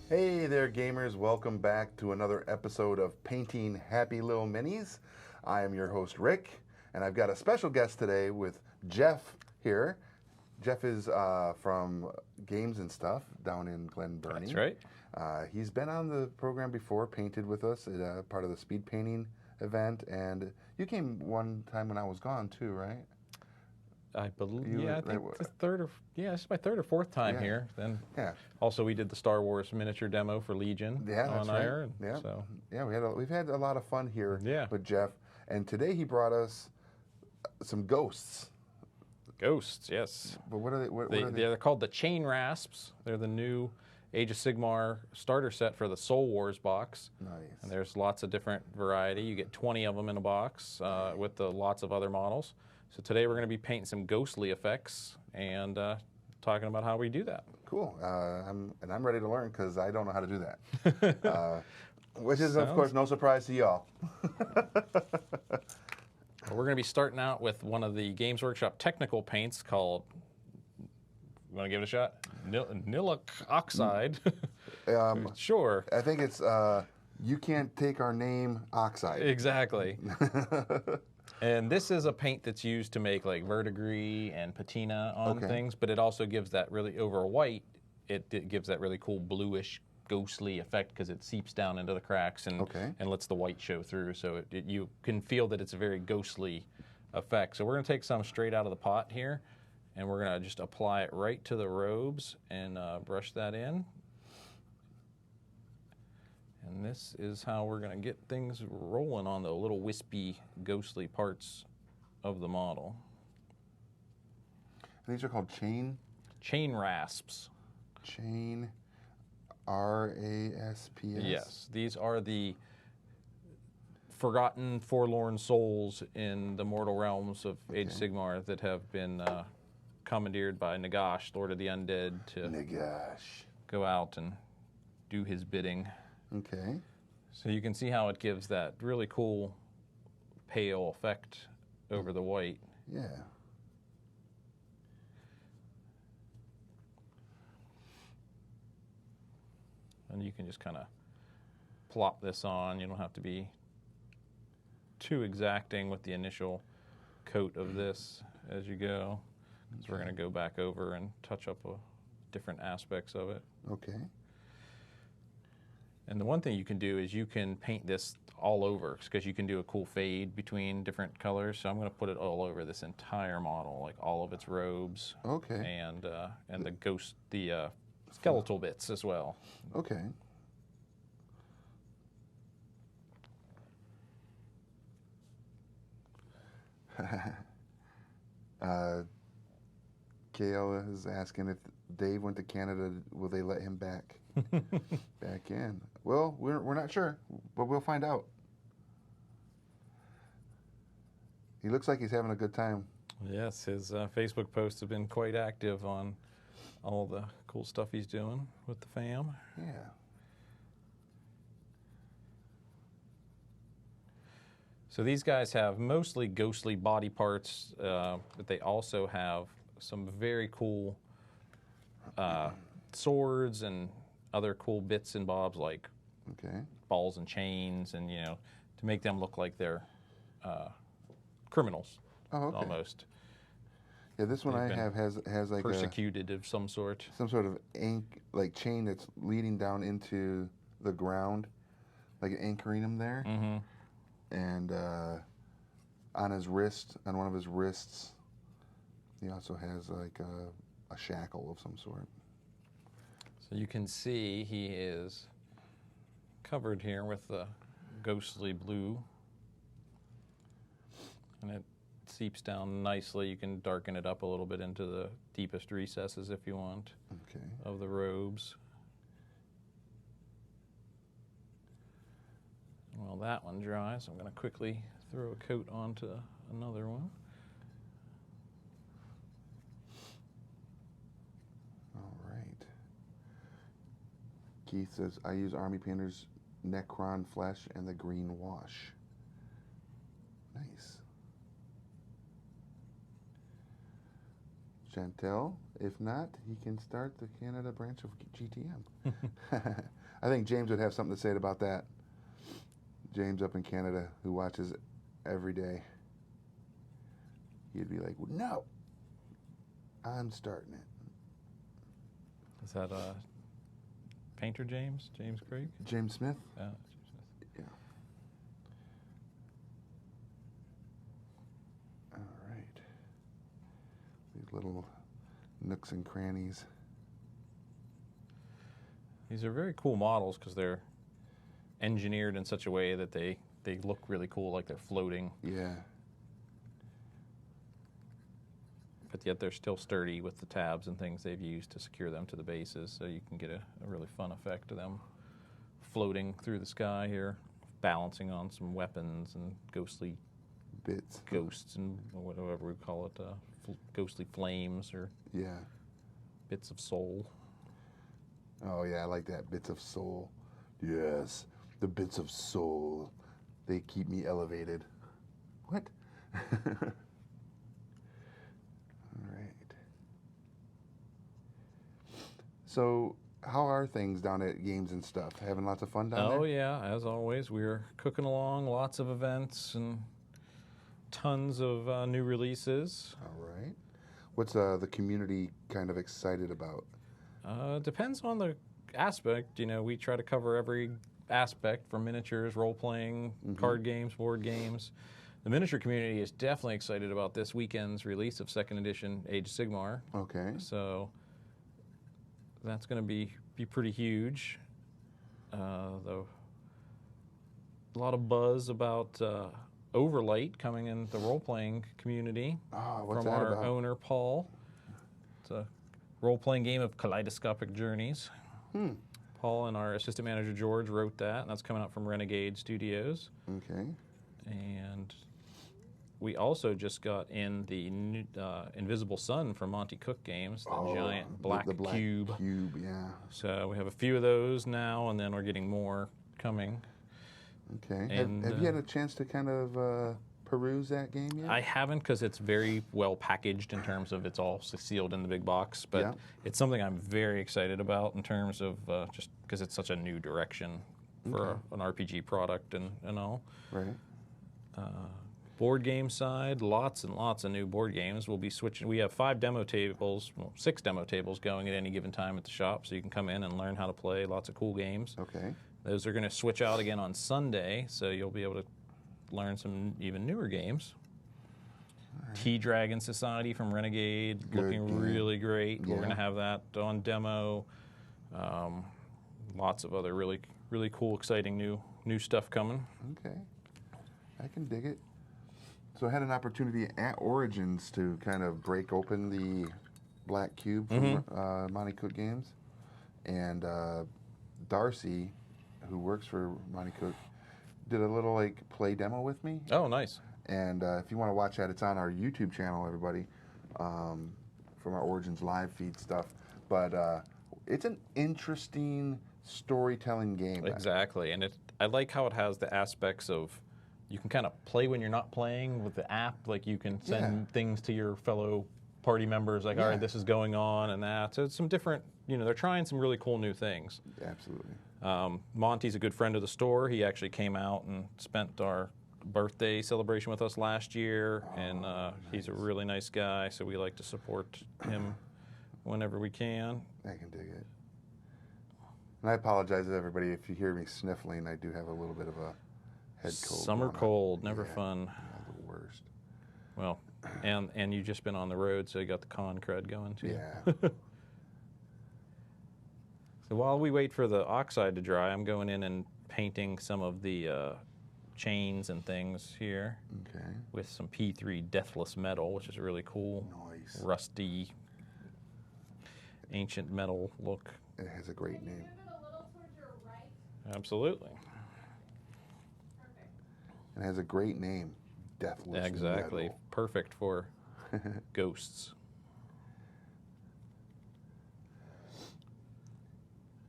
Hey there, gamers. Welcome back to another episode of Painting Happy Little Minis. I am your host, Rick, and I've got a special guest today with Jeff here. Jeff is from Games and Stuff down in Glen Burnie. That's right. He's been on the program before, painted with us at part of the speed painting event, and you came one time when I was gone too, right? I believe, You yeah, were- I think this is my third or fourth time Yeah. here. Then, Yeah. also we did the Star Wars miniature demo for Legion Yeah, that's on right. Iron. Yeah, So yeah, we've had a lot of fun here Yeah. with Jeff, and today he brought us some ghosts. ghosts, yes. But what are they? What are they? They're called the Chain Rasps. They're the new Age of Sigmar starter set for the Soul Wars box. Nice. And there's lots of different variety. You get 20 of them in a box with the lots of other models. So today we're going to be painting some ghostly effects and talking about how we do that. Cool. I'm ready to learn because I don't know how to do that. Which is, of course, no surprise to y'all. We're going to be starting out with one of the Games Workshop technical paints called, you want to give it a shot? Nilic Oxide. Sure. I think it's You Can't Take Our Name Oxide. Exactly. And this is a paint that's used to make like verdigris and patina on things, but it also gives that really, over white, it gives that really cool bluish ghostly effect because it seeps down into the cracks and lets the white show through. So you can feel that it's a very ghostly effect. So we're going to take some straight out of the pot here, and we're going to just apply it right to the robes and brush that in. And this is how we're going to get things rolling on the little wispy, ghostly parts of the model. These are called chain rasps. Chain RASPS? Yes, these are the forgotten, forlorn souls in the mortal realms of Age of Sigmar that have been commandeered by Nagash, Lord of the Undead, to go out and do his bidding. Okay. So you can see how it gives that really cool pale effect over the white. Yeah. And you can just kind of plop this on. You don't have to be too exacting with the initial coat of this as you go, because we're going to go back over and touch up different aspects of it. Okay. And the one thing you can do is you can paint this all over, because you can do a cool fade between different colors. So I'm going to put it all over this entire model, like all of its robes. Okay. And the skeletal bits as well. Okay. Gail is asking if Dave went to Canada, will they let him back in? Well, we're not sure, but we'll find out. He looks like he's having a good time. Yes, his Facebook posts have been quite active on all the cool stuff he's doing with the fam. Yeah. So these guys have mostly ghostly body parts, but they also have some very cool swords and other cool bits and bobs, like balls and chains, and to make them look like they're criminals almost. Yeah, this one I have has like persecuted of some sort. Some sort of chain that's leading down into the ground, like anchoring him there. Mm-hmm. And on one of his wrists, he also has like a shackle of some sort. So you can see he is covered here with the ghostly blue, and it seeps down nicely. You can darken it up a little bit into the deepest recesses if you want of the robes. Well, that one dries. I'm going to quickly throw a coat onto another one. All right. Keith says, I use Army Painter's Necron Flesh and the green wash. Nice. Chantel If not, he can start the Canada branch of GTM. I think James would have something to say about that. James up in Canada, who watches every day. He'd be like, no, I'm starting it. Is that Painter James? James Craig? James Smith? Yeah, James Smith. Yeah. All right. These little nooks and crannies. These are very cool models because they're engineered in such a way that they look really cool, like they're floating. Yeah. But yet they're still sturdy with the tabs and things they've used to secure them to the bases, so you can get a really fun effect of them floating through the sky here, balancing on some weapons and ghostly Bits. ghosts and whatever we call it, ghostly flames or bits of soul. Oh, yeah, I like that. Bits of soul. Yes, the bits of soul. They keep me elevated. What? All right. So, how are things down at Games and Stuff? Having lots of fun down there? Oh, yeah, as always. We're cooking along, lots of events and tons of new releases. All right. What's the community kind of excited about? Depends on the aspect. You know, we try to cover every aspect from miniatures, role-playing, card games, board games. The miniature community is definitely excited about this weekend's release of 2nd edition Age of Sigmar. Okay. So that's going to be pretty huge. Though a lot of buzz about Overlight coming in the role-playing community What's from that our about? owner, Paul. It's a role-playing game of kaleidoscopic journeys. Paul and our assistant manager, George, wrote that, and that's coming out from Renegade Studios. Okay. And we also just got in the new, Invisible Sun from Monty Cook Games, the giant black the black cube. Yeah. So we have a few of those now, and then we're getting more coming. Okay. And, have you had a chance to kind of peruse that game yet? I haven't, because it's very well packaged in terms of it's all sealed in the big box, but it's something I'm very excited about in terms of just because it's such a new direction for an RPG product and all. Right. Board game side, lots and lots of new board games. We'll be switching. We have 5 demo tables, well, 6 demo tables going at any given time at the shop, so you can come in and learn how to play lots of cool games. Okay. Those are going to switch out again on Sunday, so you'll be able to learn some even newer games. Right. T-Dragon Society from Renegade, looking really great. Yeah. We're going to have that on demo. Lots of other really cool, exciting new stuff coming. Okay. I can dig it. So I had an opportunity at Origins to kind of break open the Black Cube from Monty Cook Games. And Darcy, who works for Monty Cook, did a little play demo with me. Oh, nice. And if you want to watch that, it's on our YouTube channel, everybody, from our Origins live feed stuff. But it's an interesting storytelling game. Exactly. And I like how it has the aspects of, you can kind of play when you're not playing with the app. Like you can send things to your fellow party members, like, all right, this is going on and that. So it's some different, they're trying some really cool new things. Absolutely. Monty's a good friend of the store. He actually came out and spent our birthday celebration with us last year, and nice. He's a really nice guy, so we like to support him whenever we can. I can dig it. And I apologize to everybody if you hear me sniffling. I do have a little bit of a head cold. Summer cold, never fun. Yeah, the worst. Well, and you've just been on the road, so you got the con crud going too. Yeah. So while we wait for the oxide to dry, I'm going in and painting some of the chains and things here. Okay. With some P3 Deathless metal, which is really cool. Nice. Rusty, ancient metal look. It has a great name. Move it a little towards your right. Absolutely. Perfect. It has a great name. Deathless Exactly. metal. Perfect for ghosts.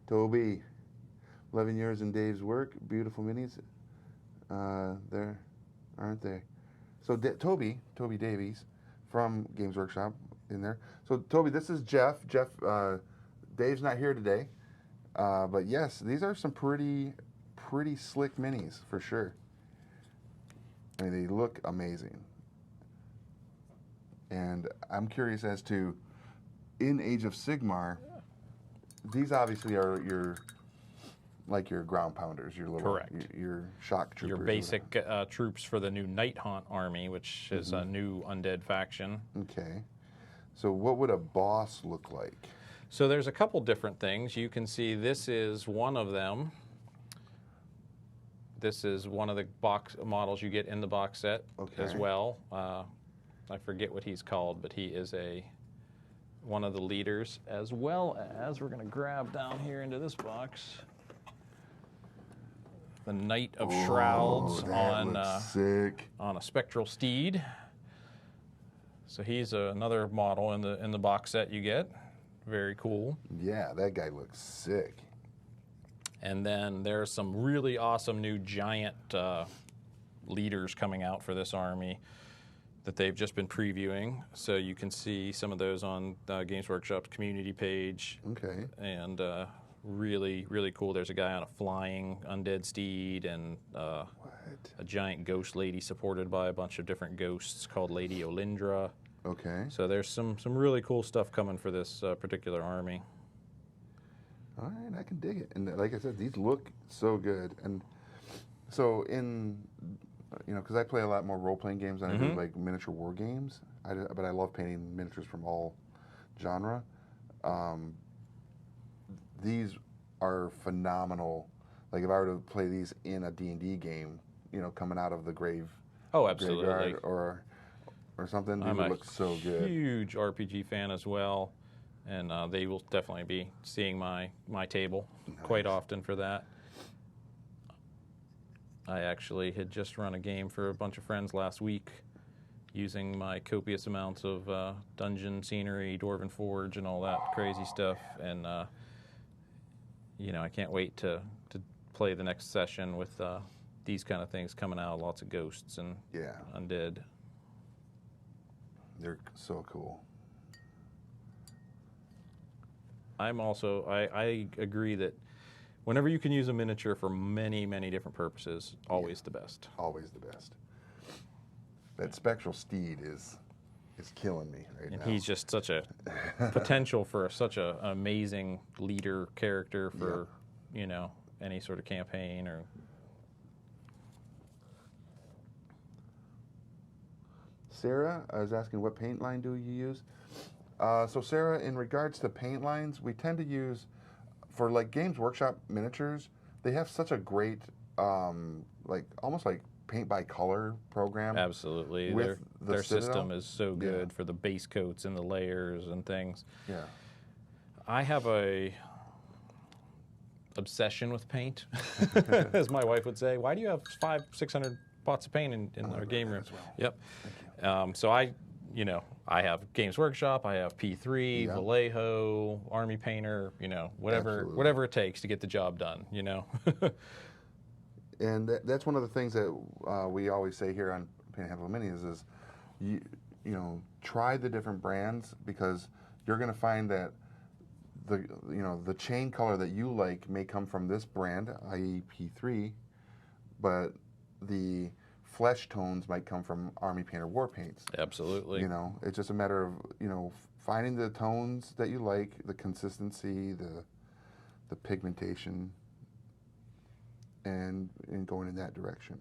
Toby, 11 years in Dave's work, beautiful minis. There, aren't they? So Toby Davies from Games Workshop, in there. So Toby, this is Jeff. Jeff, Dave's not here today, but yes, these are some pretty slick minis for sure. I mean, they look amazing. And I'm curious as to, in Age of Sigmar, these obviously are your ground pounders, your little, Correct. your shock troopers. Your basic troops for the new Nighthaunt army, which is a new undead faction. Okay. So what would a boss look like? So there's a couple different things. You can see this is one of them. This is one of the box models you get in the box set as well. I forget what he's called, but he is one of the leaders, as well as we're going to grab down here into this box the Knight of Shrouds on a spectral steed. So he's another model in the box set you get. Very cool. Yeah, that guy looks sick. And then there's some really awesome new giant leaders coming out for this army that they've just been previewing. So you can see some of those on Games Workshop's community page. Okay. And really, really cool. There's a guy on a flying undead steed and a giant ghost lady supported by a bunch of different ghosts called Lady Olindra. Okay. So there's some really cool stuff coming for this particular army. All right, I can dig it. And like I said, these look so good. And so because I play a lot more role-playing games than I do like miniature war games. But I love painting miniatures from all genre. These are phenomenal. Like if I were to play these in a D&D game, coming out of the graveyard or something, these would look so good. I'm a huge RPG fan as well, and they will definitely be seeing my table quite often for that. I actually had just run a game for a bunch of friends last week using my copious amounts of dungeon scenery, Dwarven Forge, and all that crazy stuff. And, I can't wait to play the next session with these kind of things coming out, lots of ghosts and undead. They're so cool. I agree that whenever you can use a miniature for many, many different purposes, always the best. Always the best. That spectral steed is killing me right now. And he's just such a potential for such an amazing leader character for, any sort of campaign or. Sarah is asking, what paint line do you use? So Sarah, in regards to paint lines, we tend to use, for like Games Workshop miniatures, they have such a great, almost like paint by color program. Absolutely. Their system is so good for the base coats and the layers and things. Yeah. I have a obsession with paint, as my wife would say. Why do you have 500-600 pots of paint in our game room? Well. Yep. So I have Games Workshop, I have P3, Vallejo, Army Painter, whatever it takes to get the job done, And that's one of the things that we always say here on Paint Handful of Minis is, try the different brands, because you're going to find that the chain color that you like may come from this brand, i.e. P3, but the flesh tones might come from Army Painter War Paints. Absolutely. It's just a matter of, finding the tones that you like, the consistency, the pigmentation, and going in that direction.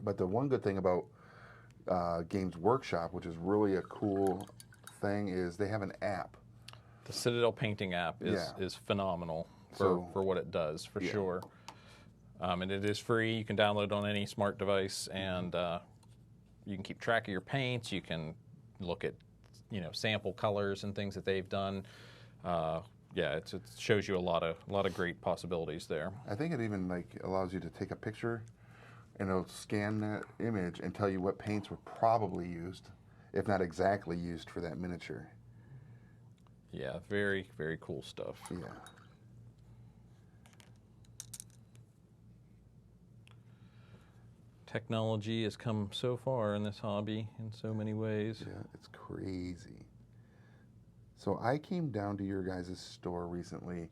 But the one good thing about Games Workshop, which is really a cool thing, is they have an app. The Citadel Painting app is phenomenal for what it does, for sure. And it is free. You can download it on any smart device, and you can keep track of your paints. You can look at, sample colors and things that they've done. It shows you a lot of great possibilities there. I think it even allows you to take a picture, and it'll scan that image and tell you what paints were probably used, if not exactly used, for that miniature. Yeah, very, very cool stuff. Yeah. Technology has come so far in this hobby in so many ways. Yeah, it's crazy. So I came down to your guys' store recently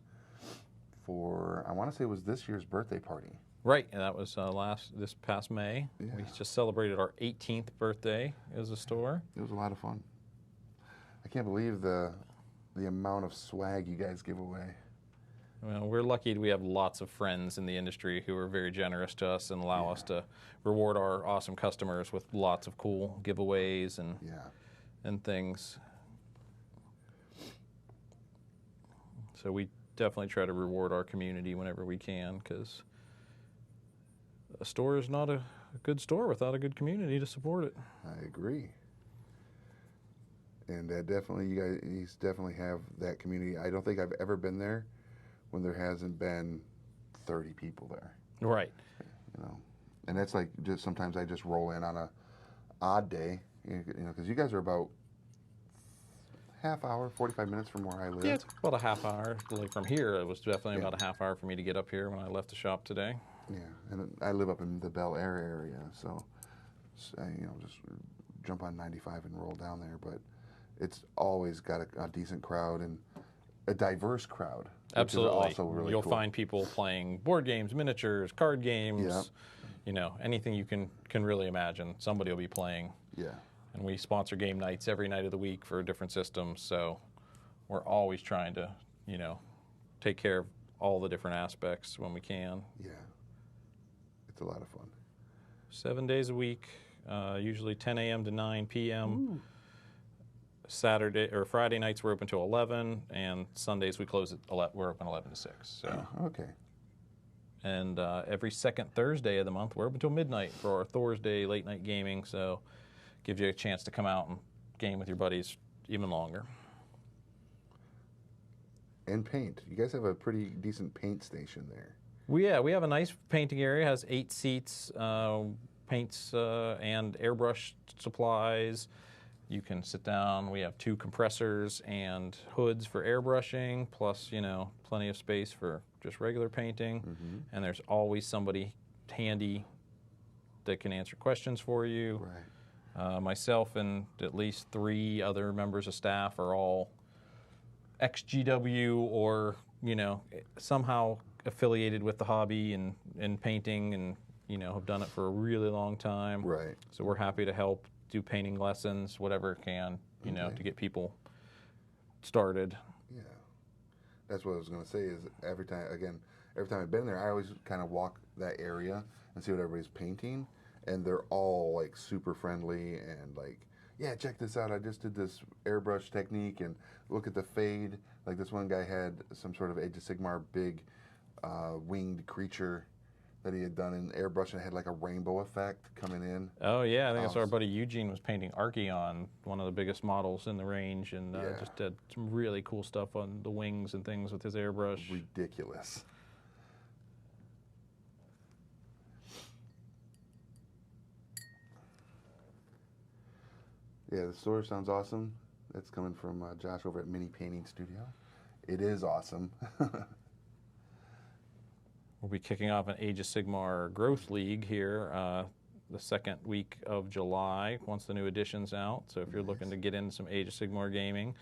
for, I want to say it was this year's birthday party. Right, and that was this past May. Yeah. We just celebrated our 18th birthday as a store. It was a lot of fun. I can't believe the amount of swag you guys give away. Well, we're lucky we have lots of friends in the industry who are very generous to us and allow us to reward our awesome customers with lots of cool giveaways and things. So we definitely try to reward our community whenever we can, because a store is not a good store without a good community to support it. I agree. And definitely, you guys definitely have that community. I don't think I've ever been there when there hasn't been 30 people there. Right. You know, and that's like just sometimes I just roll in on a odd day, you know, because you guys are about half hour, 45 minutes from where I live. Yeah, it's about a half hour. Like from here, it was definitely about a half hour for me to get up here when I left the shop today. Yeah, and I live up in the Bel Air area, so you know, just jump on 95 and roll down there. But it's always got a decent crowd and a diverse crowd. Absolutely. Which is also really You'll cool. find people playing board games, miniatures, card games. You know, anything you can really imagine, somebody will be playing. Yeah. And we sponsor game nights every night of the week for different systems, so we're always trying to, you know, take care of all the different aspects when we can. Yeah. It's a lot of fun. 7 days a week, usually 10 a.m. to 9 p.m. Ooh. Saturday or Friday nights we're open till 11, and Sundays we close at 11. We're open 11 to 6. So. Okay. And every second Thursday of the month we're open till midnight for our Thursday late night gaming. So gives you a chance to come out and game with your buddies even longer. And paint. You guys have a pretty decent paint station there. We have a nice painting area. It has 8 seats, paints and airbrush supplies. You can sit down. We have 2 compressors and hoods for airbrushing, plus, you know, plenty of space for just regular painting. Mm-hmm. And there's always somebody handy that can answer questions for you. Right. Myself and at least 3 other members of staff are all ex-GW or, you know, somehow affiliated with the hobby and painting and, you know, have done it for a really long time. Right. So we're happy to help do painting lessons, whatever it can, you know, to get people started. Yeah. That's what I was going to say is every time I've been there, I always kind of walk that area and see what everybody's painting. And they're all like super friendly and like, yeah, check this out. I just did this airbrush technique and look at the fade. Like this one guy had some sort of Age of Sigmar big winged creature that he had done in airbrush and it had like a rainbow effect coming in. Oh yeah, I think that's our buddy Eugene was painting Archeon, one of the biggest models in the range, and just did some really cool stuff on the wings and things with his airbrush. Ridiculous. Yeah, the store sounds awesome. That's coming from Josh over at Mini Painting Studio. It is awesome. We'll be kicking off an Age of Sigmar Growth League here the second week of July once the new edition's out. So if you're looking to get into some Age of Sigmar gaming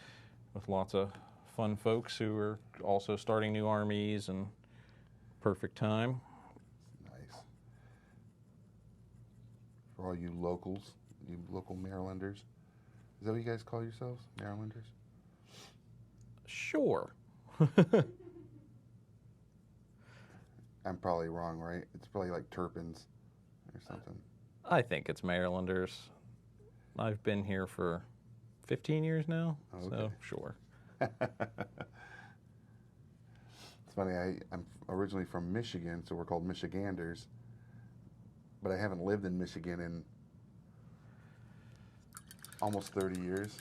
with lots of fun folks who are also starting new armies, and perfect time. Nice. For all you locals, you local Marylanders. Is that what you guys call yourselves, Marylanders? Sure. I'm probably wrong, right? It's probably like Turpins or something. I think it's Marylanders. I've been here for 15 years now, so sure. It's funny, I'm originally from Michigan, so we're called Michiganders. But I haven't lived in Michigan in almost 30 years.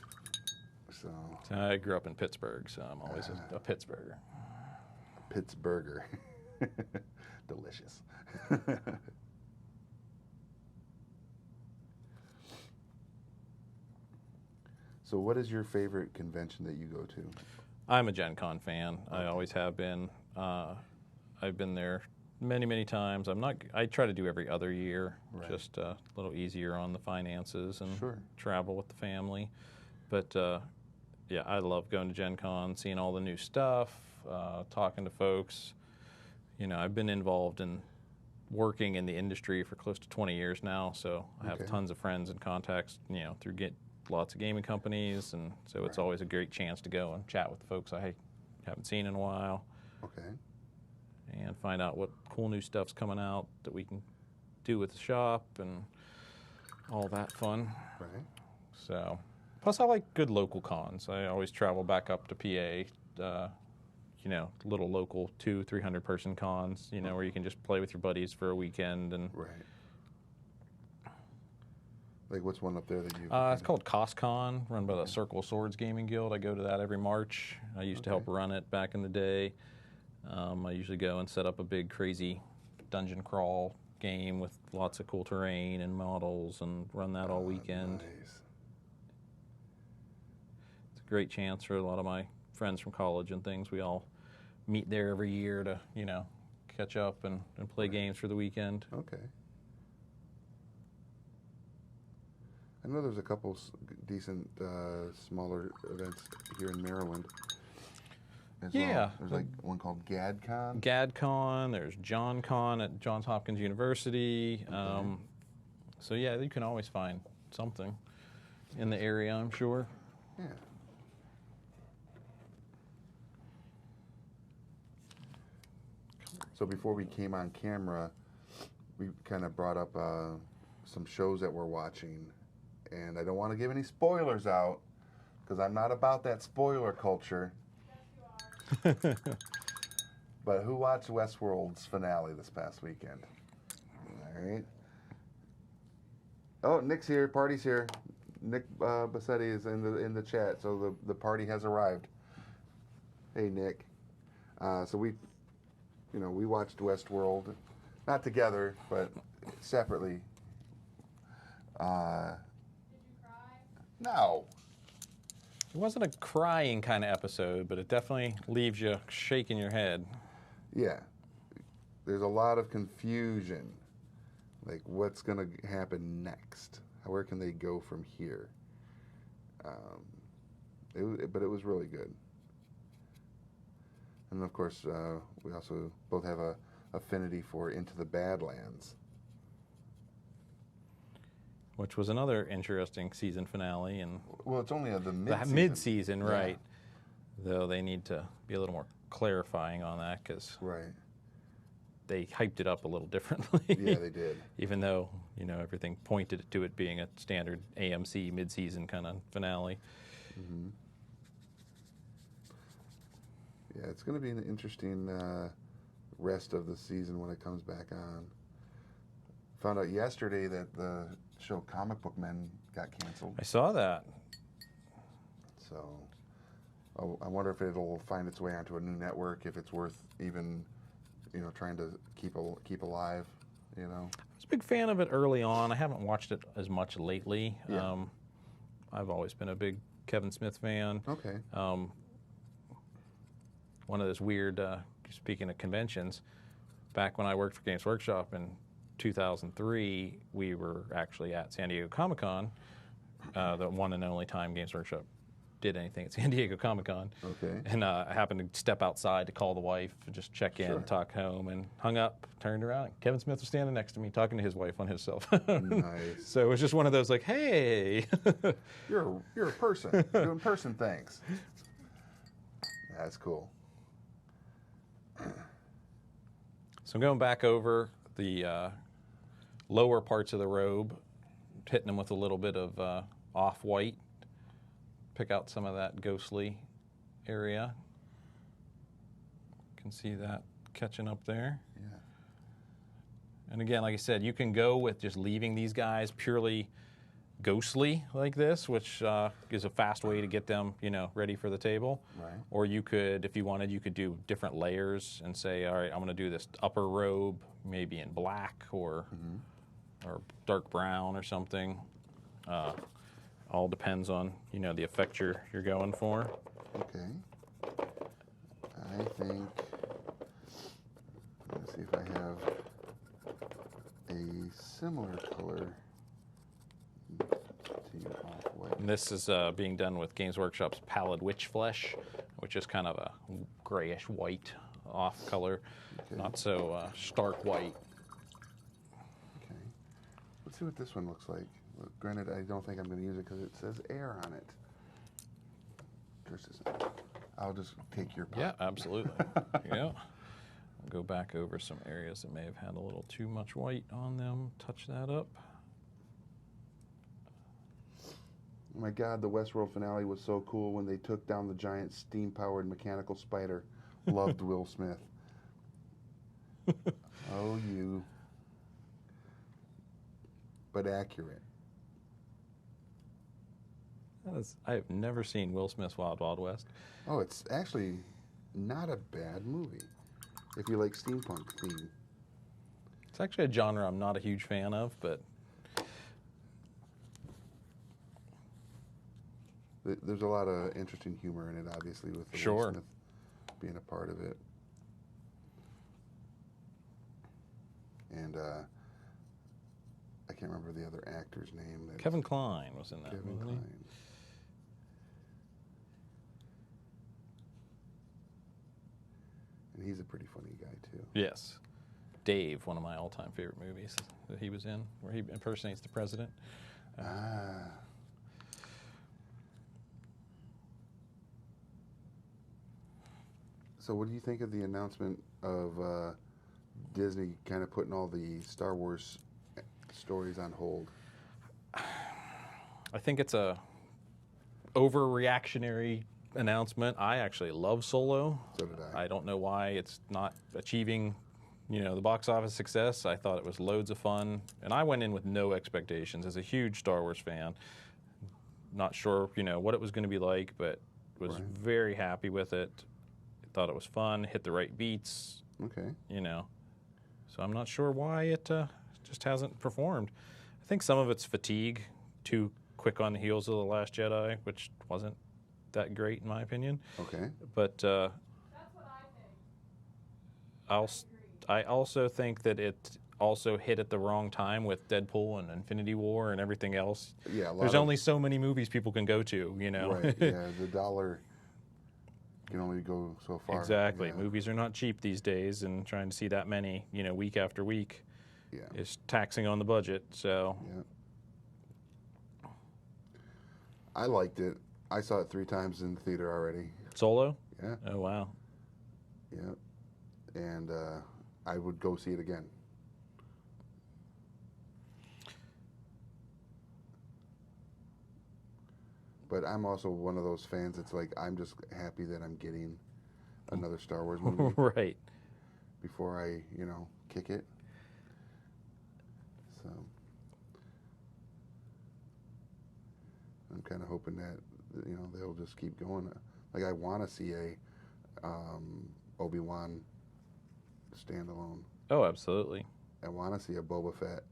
So I grew up in Pittsburgh, so I'm always a Pittsburgher. Pittsburgher. Delicious. So what is your favorite convention that you go to? I'm a Gen Con fan. I always have been. I've been there many times. I try to do every other year, Right. just a little easier on the finances and Sure. travel with the family. But yeah, I love going to Gen Con, seeing all the new stuff, talking to folks. You know, I've been involved in working in the industry for close to 20 years now, so I have Okay. tons of friends and contacts, you know, through lots of gaming companies, and so it's Right. always a great chance to go and chat with the folks I haven't seen in a while Okay. and find out what cool new stuff's coming out that we can do with the shop and all that fun. Right. So, plus I like good local cons. I always travel back up to PA, you know, little local 200-300 person cons, you know, where you can just play with your buddies for a weekend. And Right. Like, what's one up there that you? it's called CostCon, run by the Circle of Swords Gaming Guild. I go to that every March. I used to help run it back in the day. I usually go and set up a big crazy dungeon crawl game with lots of cool terrain and models and run that all weekend. Nice. It's a great chance for a lot of my friends from college and things. We all meet there every year to, you know, catch up and play games for the weekend. Okay. I know there's a couple decent smaller events here in Maryland. As Yeah. Well. There's like one called GadCon. GadCon, there's JohnCon at Johns Hopkins University. So yeah, you can always find something in the area, I'm sure. Yeah. So before we came on camera, we kind of brought up some shows that we're watching, and I don't want to give any spoilers out because I'm not about that spoiler culture. Yes, you are. But who watched Westworld's finale this past weekend? All right. Oh, Nick's here. Party's here. Nick Bassetti is in the chat, so the party has arrived. Hey, Nick. So we watched Westworld, not together, but separately. Did you cry? No. It wasn't a crying kind of episode, but it definitely leaves you shaking your head. Yeah. There's a lot of confusion. Like, what's going to happen next? Where can they go from here? But it was really good. And of course, we also both have a affinity for Into the Badlands. Which was another interesting season finale, and Well, it's only the mid-season. mid-season, Yeah. right? Though they need to be a little more clarifying on that because Right. they hyped it up a little differently. Yeah, they did. Even though, you know, everything pointed to it being a standard AMC mid-season kind of finale. Mm-hmm. Yeah, it's going to be an interesting rest of the season when it comes back on. Found out yesterday that the show Comic Book Men got canceled. I saw that. So I wonder if it'll find its way onto a new network, if it's worth even, trying to keep alive, I was a big fan of it early on. I haven't watched it as much lately. Yeah. I've always been a big Kevin Smith fan. Okay. One of those weird, speaking of conventions, back when I worked for Games Workshop in 2003, we were actually at San Diego Comic-Con, the one and only time Games Workshop did anything at San Diego Comic-Con. Okay. And I happened to step outside to call the wife and just check in, Sure. talk home, and hung up, turned around. Kevin Smith was standing next to me talking to his wife on his cell phone. Nice. So it was just one of those like, hey. You're a person doing person things. That's cool. So I'm going back over the lower parts of the robe, hitting them with a little bit of off-white, pick out some of that ghostly area. You can see that catching up there. Yeah. And again, like I said, you can go with just leaving these guys purely ghostly like this, which is a fast way to get them, ready for the table. Right. Or you could, if you wanted, you could do different layers and say, all right, I'm going to do this upper robe, maybe in black or dark brown or something. All depends on, the effect you're going for. Okay. I think, let's see if I have similar color to off-white. And this is being done with Games Workshop's Pallid Witch Flesh, which is kind of a grayish white off color, not so stark white. Okay. Let's see what this one looks like. Well, granted, I don't think I'm going to use it because it says air on it. I'll just take your pot. Yeah, absolutely. Yeah. I'll go back over some areas that may have had a little too much white on them. Touch that up. Oh my God, the Westworld finale was so cool when they took down the giant steam-powered mechanical spider. Loved Will Smith. Oh, you. But accurate. I have never seen Will Smith's Wild Wild West. Oh, it's actually not a bad movie if you like steampunk theme. It's actually a genre I'm not a huge fan of, but There's a lot of interesting humor in it, obviously, with the Will Smith being a part of it. And I can't remember the other actor's name. Kevin Kline was in that Kevin movie. Kline. And he's a pretty funny guy, too. Yes. Dave, one of my all-time favorite movies that he was in, where he impersonates the president. So what do you think of the announcement of Disney kind of putting all the Star Wars stories on hold? I think it's a overreactionary announcement. I actually love Solo. So did I. I don't know why it's not achieving, the box office success. I thought it was loads of fun, and I went in with no expectations. As a huge Star Wars fan, not sure, what it was going to be like, but was very happy with it. Thought it was fun, hit the right beats. Okay. So I'm not sure why it just hasn't performed. I think some of it's fatigue, too quick on the heels of The Last Jedi, which wasn't that great in my opinion. Okay. But That's what I think. I also think that it also hit at the wrong time with Deadpool and Infinity War and everything else. Yeah, there's only so many movies people can go to, Right. Yeah, the dollar can only go so far. Exactly. Yeah. Movies are not cheap these days, and trying to see that many, week after week, is taxing on the budget. So, I liked it. I saw it 3 times in the theater already. Solo? Yeah. Oh wow. Yeah. And I would go see it again. But I'm also one of those fans that's like, I'm just happy that I'm getting another Star Wars movie. Right. Before I, kick it. So I'm kind of hoping that, they'll just keep going. Like, I want to see a Obi-Wan standalone. Oh, absolutely. I want to see a Boba Fett.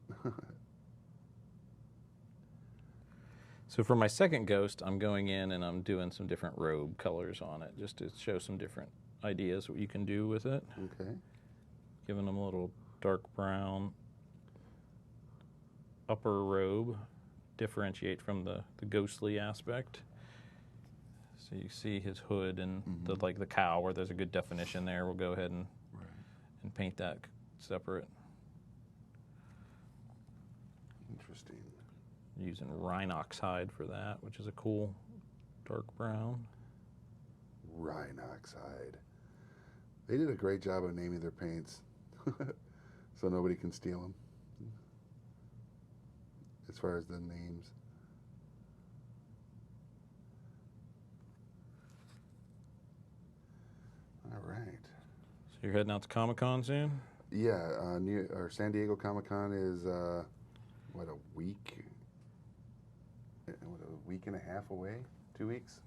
So for my second ghost, I'm going in and I'm doing some different robe colors on it, just to show some different ideas what you can do with it. Okay. Giving them a little dark brown upper robe, differentiate from the ghostly aspect. So you see his hood and the cow where there's a good definition there. We'll go ahead and paint that separate. Interesting. Using Rhinox hide for that, which is a cool dark brown. Rhinox hide. They did a great job of naming their paints, so nobody can steal them. As far as the names. All right. So you're heading out to Comic-Con soon? Yeah, San Diego Comic-Con is, a week? A week and a half away? 2 weeks?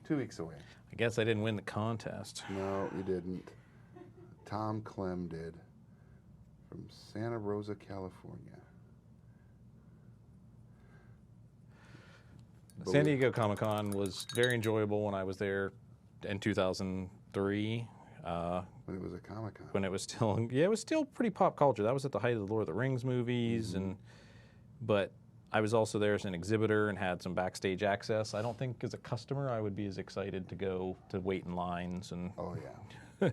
2 weeks away. I guess I didn't win the contest. No, you didn't. Tom Clem did. From Santa Rosa, California. San Diego Comic-Con was very enjoyable when I was there in 2003. When it was a Comic-Con. When it was still, it was still pretty pop culture. That was at the height of the Lord of the Rings movies, but I was also there as an exhibitor and had some backstage access. I don't think as a customer I would be as excited to go to wait in lines and. Oh yeah.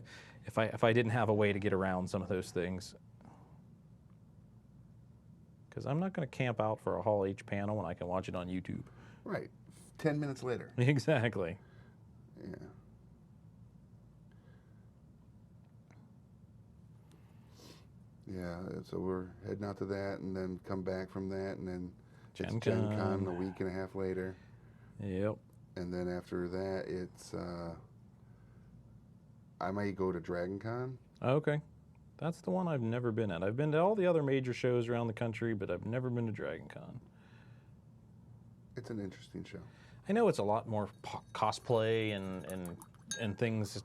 if I didn't have a way to get around some of those things. Because I'm not going to camp out for a Hall H panel when I can watch it on YouTube. Right. 10 minutes later. Exactly. Yeah. Yeah, so we're heading out to that and then come back from that and then Gen Gen Con. Con a week and a half later. Yep. And then after that, it's, I might go to Dragon Con. Okay. That's the one I've never been at. I've been to all the other major shows around the country, but I've never been to Dragon Con. It's an interesting show. I know it's a lot more cosplay and things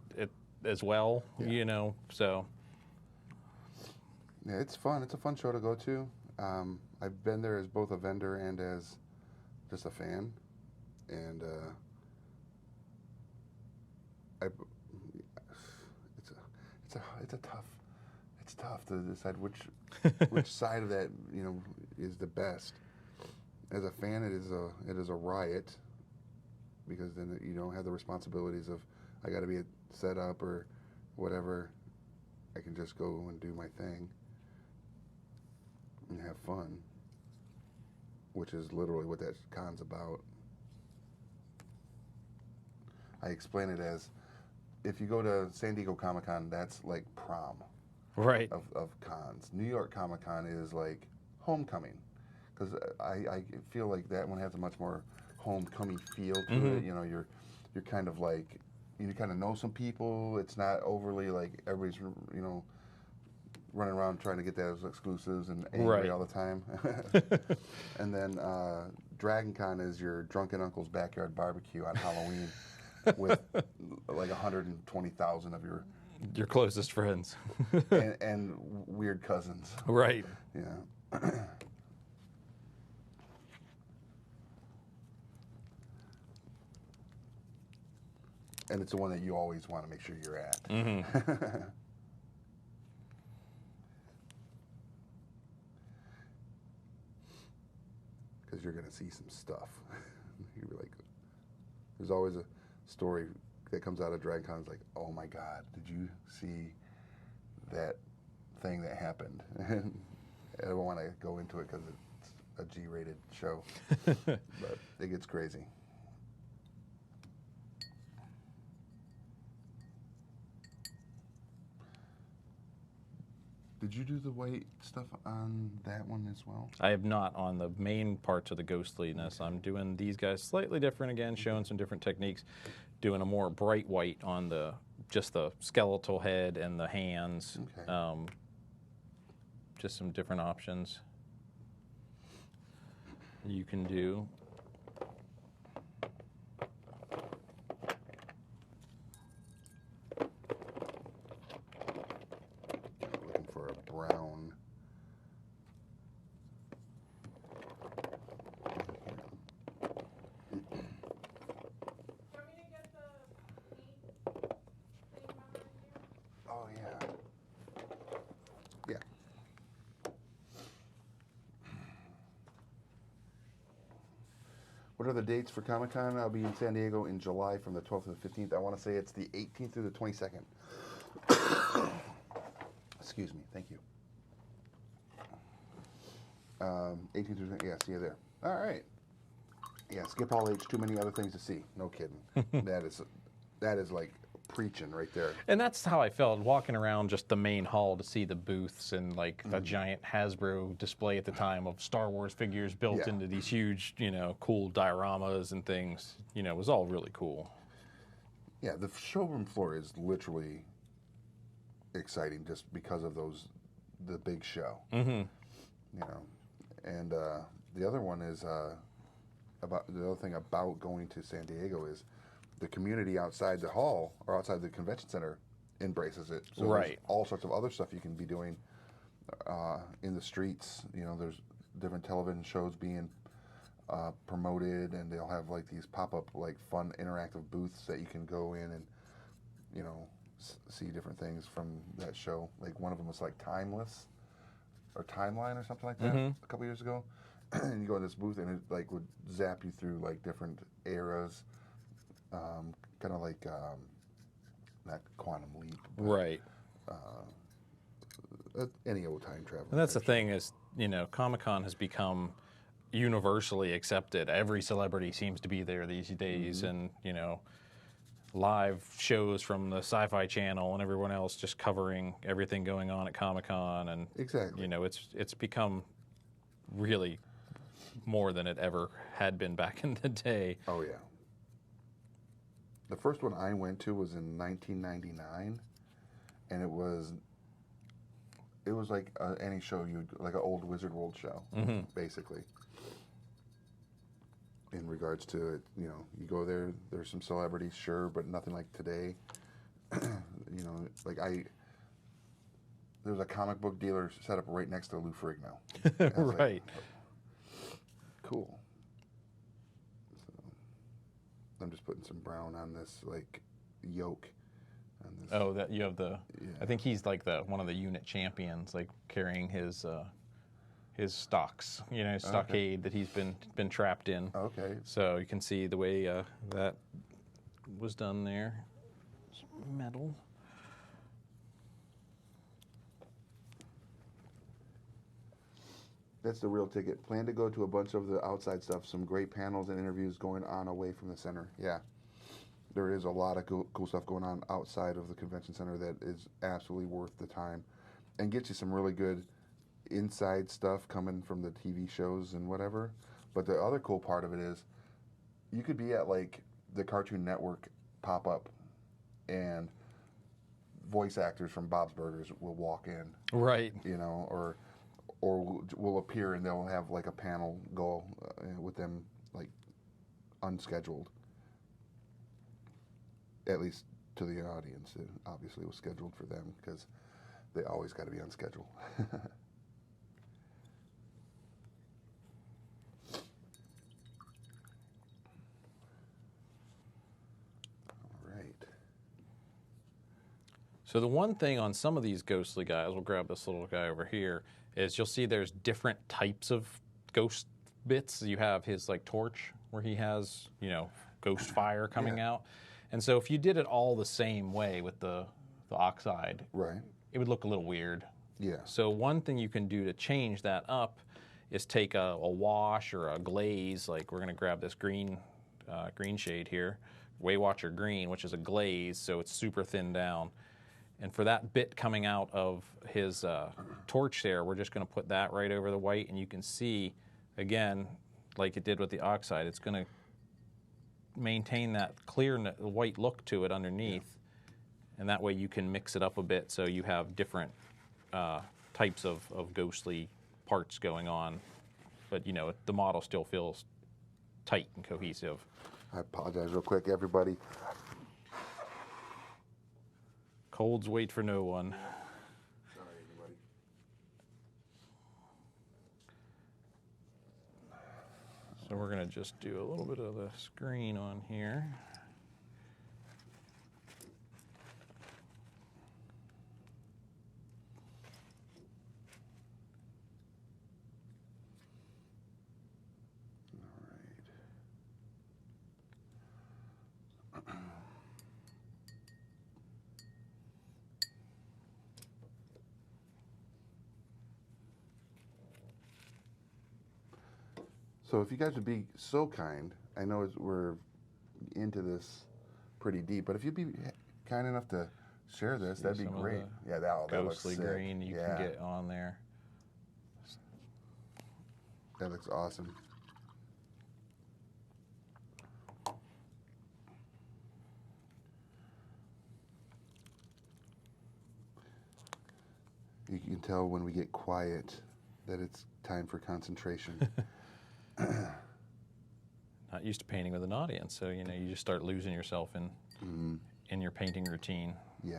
as well, you know, so. Yeah, it's fun. It's a fun show to go to. I've been there as both a vendor and as just a fan. And it's tough to decide which side of that, you know, is the best. As a fan, it is a riot, because then you don't have the responsibilities of I got to be set up or whatever. I can just go and do my thing and have fun, which is literally what that con's about. I explain it as, if you go to San Diego Comic-Con, that's like prom Right. of cons. New York Comic-Con is like homecoming, because I feel like that one has a much more homecoming feel to it. You know, you're kind of like, you kind of know some people. It's not overly like everybody's, you know, running around trying to get those exclusives and angry all the time. And then Dragon Con is your drunken uncle's backyard barbecue on Halloween with like 120,000 of your closest friends and weird cousins. Right. Yeah. And it's the one that you always want to make sure you're at. Because you're going to see some stuff. You're like, there's always a story that comes out of Dragon Con. It's like, oh my God, did you see that thing that happened? And I don't want to go into it because it's a G-rated show, but it gets crazy. Did you do the white stuff on that one as well? I have not on the main parts of the ghostliness. I'm doing these guys slightly different again, showing some different techniques, doing a more bright white on just the skeletal head and the hands. Okay. Just some different options you can do. Looking for a brown. Oh yeah. Yeah. What are the dates for Comic-Con? I'll be in San Diego in July from the 12th to the 15th. I want to say it's the 18th through the 22nd. Excuse me. Thank you. 18th through, yeah, see you there. All right. Yeah, skip Hall H. Too many other things to see. No kidding. that is like preaching right there. And that's how I felt walking around just the main hall to see the booths and like a giant Hasbro display at the time of Star Wars figures built into these huge, you know, cool dioramas and things. You know, it was all really cool. Yeah, the showroom floor is literally exciting just because of the big show. You know, and the other one is about the other thing about going to San Diego is the community outside the hall or outside the convention center embraces it. So there's all sorts of other stuff you can be doing in the streets. You know, there's different television shows being promoted, and they'll have like these pop-up like fun interactive booths that you can go in and, you know, see different things from that show. Like one of them was like Timeless or Timeline or something like that a couple years ago. And you go in this booth and it like would zap you through like different eras, kind of like not Quantum Leap, but, Right. Any old time travel. And that's the thing is, Comic-Con has become universally accepted. Every celebrity seems to be there these days, and live shows from the Sci-Fi Channel and everyone else just covering everything going on at Comic-Con, and exactly, it's become really more than it ever had been back in the day. Oh yeah. The first one I went to was in 1999, and it was like any show like an old Wizard World show, basically. In regards to it, you go there. There's some celebrities, sure, but nothing like today. Like there was a comic book dealer set up right next to Lou Ferrigno. Right. Like, cool. So, I'm just putting some brown on this like yolk. On this. Oh, that you have the. Yeah. I think he's like one of the unit champions, like carrying his stocks, stockade that he's been trapped in. Okay. So you can see the way that was done there. It's metal. That's the real ticket. Plan to go to a bunch of the outside stuff, some great panels and interviews going on away from the center. Yeah. There is a lot of cool stuff going on outside of the convention center that is absolutely worth the time and gets you some really good inside stuff coming from the TV shows and whatever. But the other cool part of it is you could be at like the Cartoon Network pop-up and voice actors from Bob's Burgers will walk in. Right. Or will appear and they'll have like a panel go with them like unscheduled. At least to the audience. It obviously was scheduled for them because they always got to be on schedule. All right. So the one thing on some of these ghostly guys, we'll grab this little guy over here, is you'll see there's different types of ghost bits. You have his like torch where he has, ghost fire coming out. And so if you did it all the same way with the oxide, right, it would look a little weird. Yeah. So one thing you can do to change that up is take a wash or a glaze, like we're going to grab this green shade here, Waywatcher Green, which is a glaze, so it's super thin down. And for that bit coming out of his torch there, we're just going to put that right over the white, and you can see, again, like it did with the oxide, it's going to maintain that clear white look to it underneath, and that way you can mix it up a bit so you have different types of ghostly parts going on, but the model still feels tight and cohesive. I apologize real quick, everybody. Colds wait for no one. Sorry, everybody. So we're going to just do a little bit of the screen on here. So if you guys would be so kind, I know we're into this pretty deep, but if you'd be kind enough to share this, that'd be great. Yeah, that looks ghostly sick. green you can get on there. That looks awesome. You can tell when we get quiet that it's time for concentration. Not used to painting with an audience, so you just start losing yourself in your painting routine. Yeah.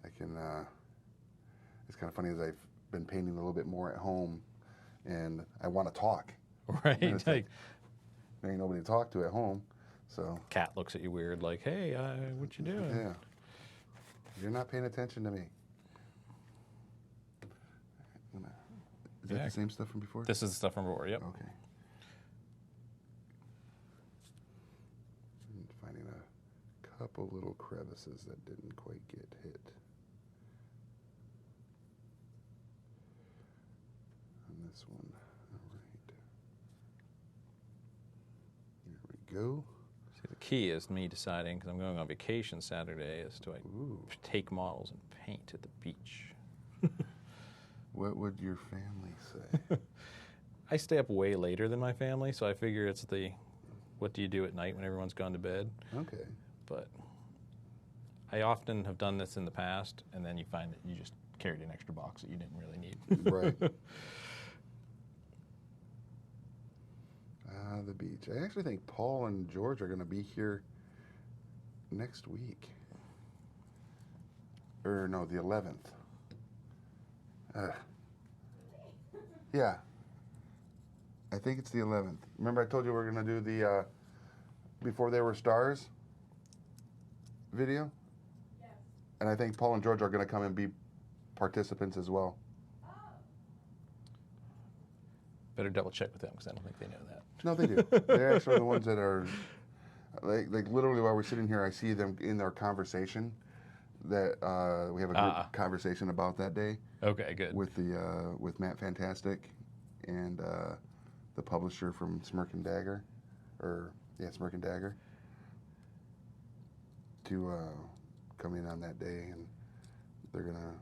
I can. It's kind of funny as I've been painting a little bit more at home, and I want to talk. Right. There ain't nobody to talk to at home, So Cat looks at you weird, like, "Hey, what you doing?" yeah, you're not paying attention to me. Is that the same stuff from before? This is the stuff from before. Yep. Okay. I'm finding a couple little crevices that didn't quite get hit. On this one. All right. There we go. See, the key is me deciding, because I'm going on vacation Saturday, is do I take models and paint at the beach? What would your family say? I stay up way later than my family, so I figure it's the what do you do at night when everyone's gone to bed? Okay. But I often have done this in the past, and then you find that you just carried an extra box that you didn't really need. Right. The beach. I actually think Paul and George are going to be here next week. Or no, the 11th. Yeah. I think it's the 11th. Remember I told you we were going to do the Before They Were Stars video? Yes. And I think Paul and George are going to come and be participants as well. Oh. Better double check with them, because I don't think they know that. No, they do. They're actually the ones that are, like literally while we're sitting here, I see them in their conversation that we have a group conversation about that day. Okay, good. With the with Matt Fantastic and the publisher from Smirk and Dagger, Smirk and Dagger, to come in on that day, and we're gonna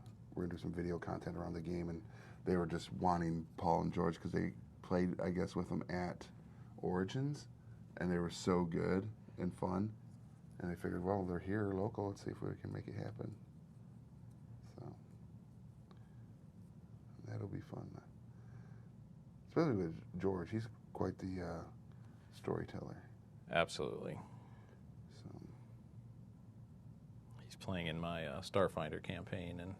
do some video content around the game, and they were just wanting Paul and George because they played, I guess, with them at Origins, and they were so good and fun, and they figured, well, they're here local, let's see if we can make it happen. So that'll be fun, especially with George. He's quite the storyteller. Absolutely. So He's playing in my Starfinder campaign, and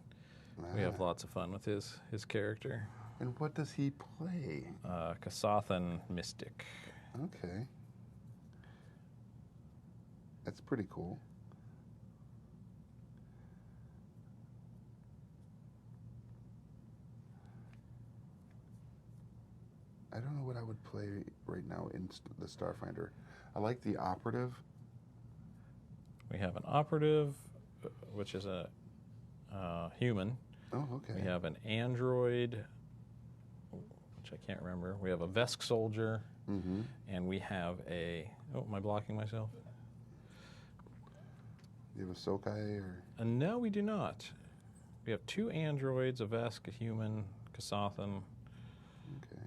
we have lots of fun with his character. And what does he play? Kasathan Mystic. Okay. That's pretty cool. I don't know what I would play right now in the Starfinder. I like the operative. We have an operative, which is a human. Oh, okay. We have an android, which I can't remember. We have a Vesk soldier, and we have a... Oh, am I blocking myself? You have a Sokai or... No, we do not. We have 2 androids, a Vesk, a human, Kasathan. Okay.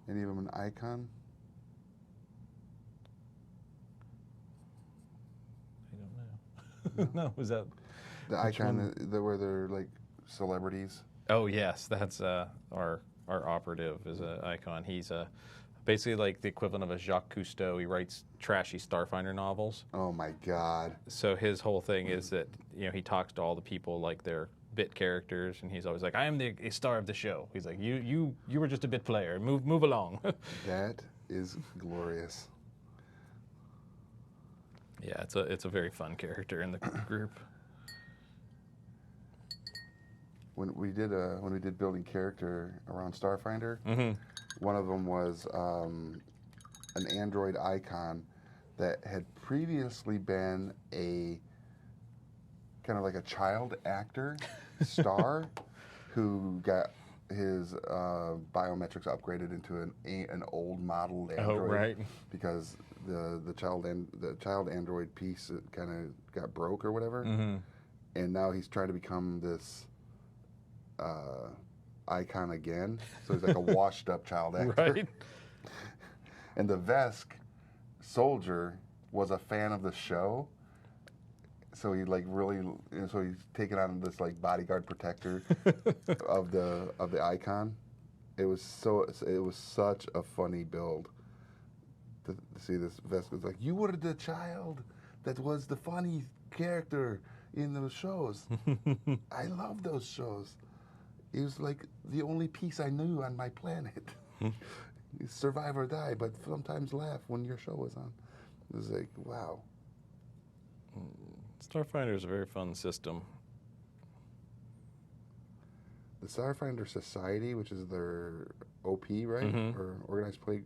Any of them an icon? I don't know. No, was that... The icon where they're like celebrities? Oh, yes. That's our operative is an icon. He's basically like the equivalent of a Jacques Cousteau. He writes trashy Starfinder novels. Oh, my God. So his whole thing is that, he talks to all the people like they're bit characters, and he's always like, I am the star of the show. He's like, you were just a bit player. Move along. That is glorious. Yeah, it's a very fun character in the group. When we did building character around Starfinder, one of them was an android icon that had previously been a kind of like a child actor star who got his biometrics upgraded into an old model android. Oh, right. Because the child android piece kind of got broke or whatever, and now he's trying to become this icon again. So he's like a washed up child actor. Right. And the Vesk soldier was a fan of the show. So he like really, so he's taken on this like bodyguard protector of the icon. It was such a funny build to see this Vesk was like, you were the child that was the funny character in those shows. I love those shows. It was like the only piece I knew on my planet. You survive or die, but sometimes laugh when your show is on. It was like, wow. Starfinder is a very fun system. The Starfinder Society, which is their OP, right? Or organized play.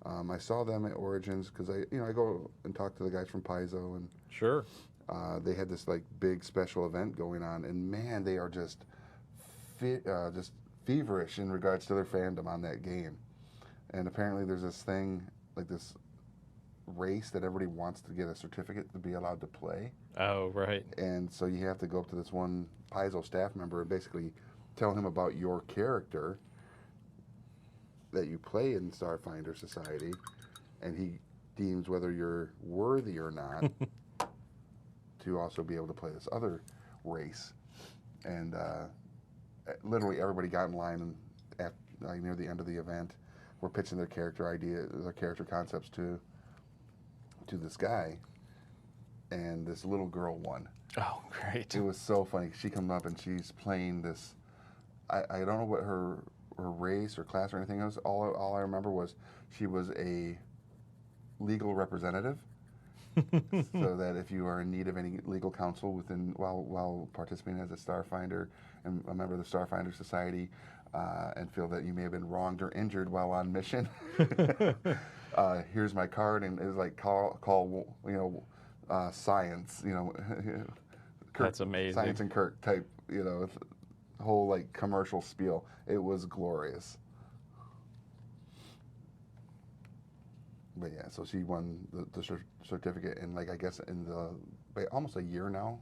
I saw them at Origins because I go and talk to the guys from Paizo, and Sure. they had this like big special event going on, and man, they are just feverish in regards to their fandom on that game. And apparently, there's this thing like this race that everybody wants to get a certificate to be allowed to play. Oh, right. And so you have to go up to this one Paizo staff member and basically tell him about your character that you play in Starfinder Society, and he deems whether you're worthy or not to also be able to play this other race. And literally everybody got in line, and near the end of the event, we're pitching their character their character concepts to this guy, and this little girl won. Oh, great. It was so funny. She comes up and she's playing this. I don't know what her race or class or anything else. All I remember was she was a legal representative, so that if you are in need of any legal counsel while participating as a Starfinder and a member of the Starfinder Society, and feel that you may have been wronged or injured while on mission, here's my card, and it was like call science, Kirk, That's amazing. Science and Kirk type, whole like commercial spiel. It was glorious. But yeah, so she won the certificate, and like I guess in almost a year now,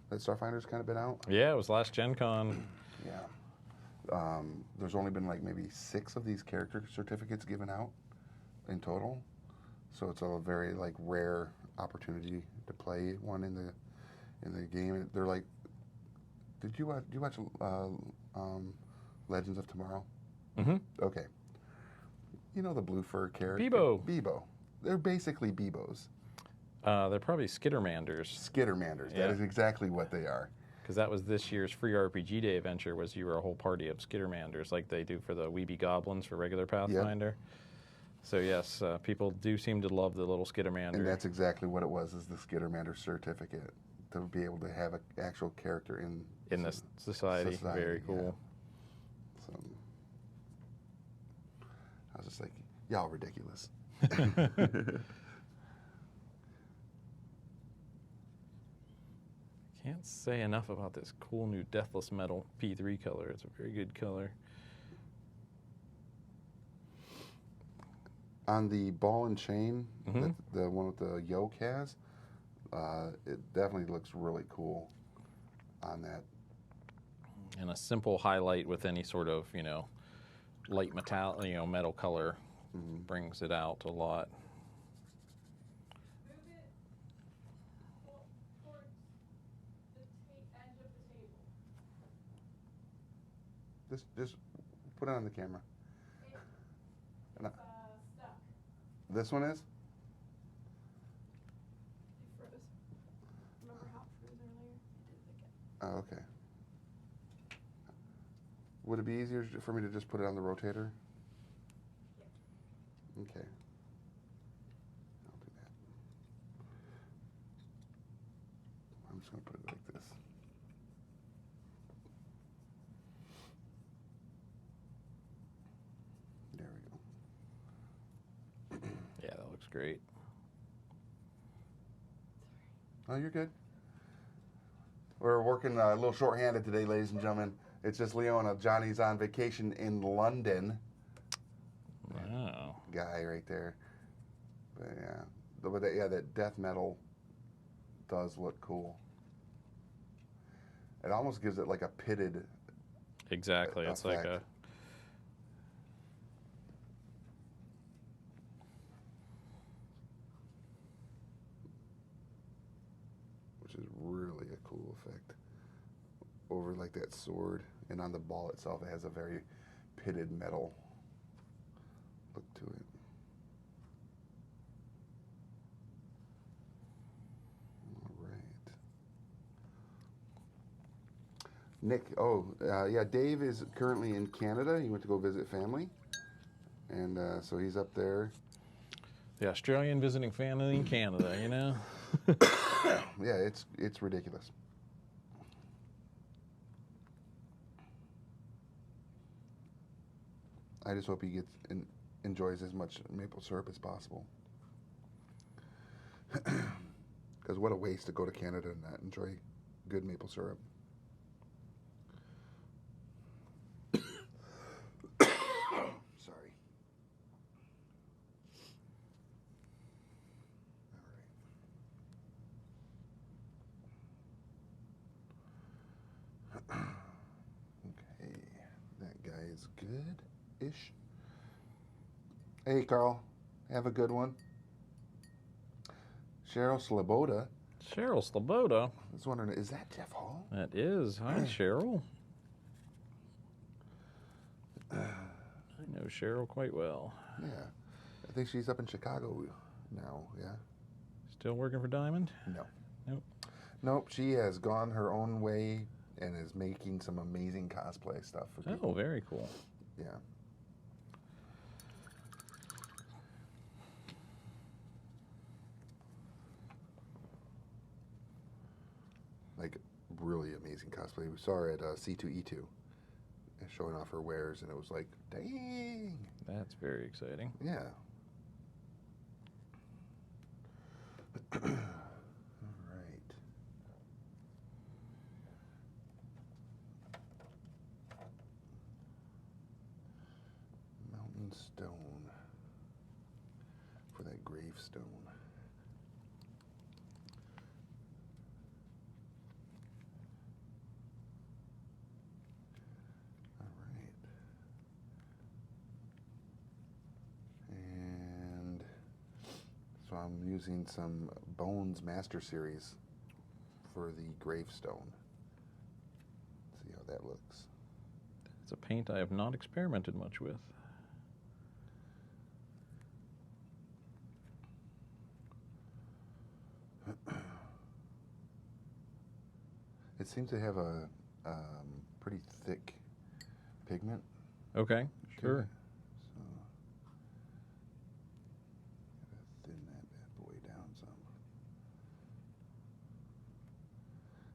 that Starfinder's kind of been out. Yeah, it was last Gen Con. Yeah. There's only been like maybe 6 of these character certificates given out in total, so it's a very like rare opportunity to play one in the game. They're like, did you watch Legends of Tomorrow? Mm-hmm. Okay. You know the blue fur character? Beebo. They're basically Beebos. They're probably Skittermanders. Skittermanders. Yeah. That is exactly what they are. Because that was this year's free RPG Day adventure, was you were a whole party of Skittermanders, like they do for the Weeby Goblins for regular Pathfinder. Yep. So yes, people do seem to love the little Skittermander. And that's exactly what it was, is the Skittermander certificate, to be able to have an actual character in this society. Very cool. Yeah. So I was just like, y'all ridiculous. Can't say enough about this cool new Deathless Metal P3 color. It's a very good color. On the ball and chain, the one with the yoke has, it definitely looks really cool on that. And a simple highlight with any sort of, light metal color brings it out a lot. Move it towards the edge of the table. Just put it on the camera. It's stuck. This one is? It froze. Remember how it froze earlier? It did again. Oh, okay. Would it be easier for me to just put it on the rotator? Yeah. Okay. I'll do that. I'm just going to put it like this. There we go. Yeah, that looks great. Oh, you're good. We're working a little short-handed today, ladies and gentlemen. It's just Leona. Johnny's on vacation in London. Wow. Guy right there. But yeah, that death metal does look cool. It almost gives it like a pitted. Exactly. It's like a. Which is really a cool effect. Over like that sword, and on the ball itself, it has a very pitted metal look to it. All right. Nick, yeah, Dave is currently in Canada. He went to go visit family, And so he's up there. The Australian visiting family in Canada, you know? Yeah, it's ridiculous. I just hope he enjoys as much maple syrup as possible. Because what a waste to go to Canada and not enjoy good maple syrup. Sorry. All right. Okay, that guy is good-ish. Hey, Carl, have a good one. Cheryl Sloboda. Cheryl Sloboda. I was wondering, is that Jeff Hall? That is. Hi, Cheryl. I know Cheryl quite well. Yeah. I think she's up in Chicago now, yeah? Still working for Diamond? No. Nope. Nope, she has gone her own way and is making some amazing cosplay stuff for people. Oh, very cool. Yeah. Like, really amazing cosplay. We saw her at C2E2 showing off her wares, and it was like, dang. That's very exciting. Yeah. All right. Mountain stone for that gravestone. All right. And so I'm using some Bones Master Series for the gravestone. See how that looks. It's a paint I have not experimented much with. It seems to have a pretty thick pigment. Okay, sure. So, gotta thin that bad boy down some.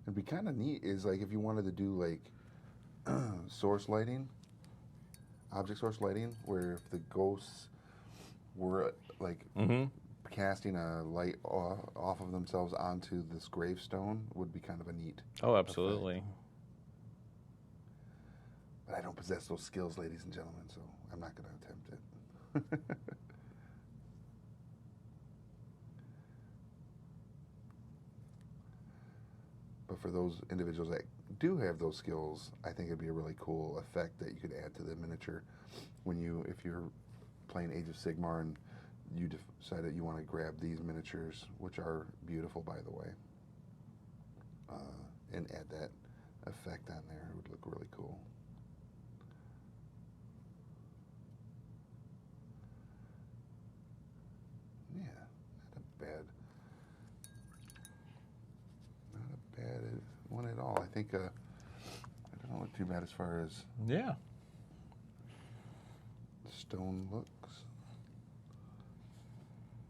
It'd be kind of neat is like if you wanted to do like source lighting, object source lighting, where if the ghosts were like casting a light off of themselves onto this gravestone, would be kind of a neat. Oh, absolutely. Effect. But I don't possess those skills, ladies and gentlemen, so I'm not going to attempt it. But for those individuals that do have those skills, I think it'd be a really cool effect that you could add to the miniature when if you're playing Age of Sigmar and you decide that you want to grab these miniatures, which are beautiful, by the way, and add that effect on there. It would look really cool. Yeah, not a bad one at all. I think it doesn't look too bad as far as Yeah. the stone looks.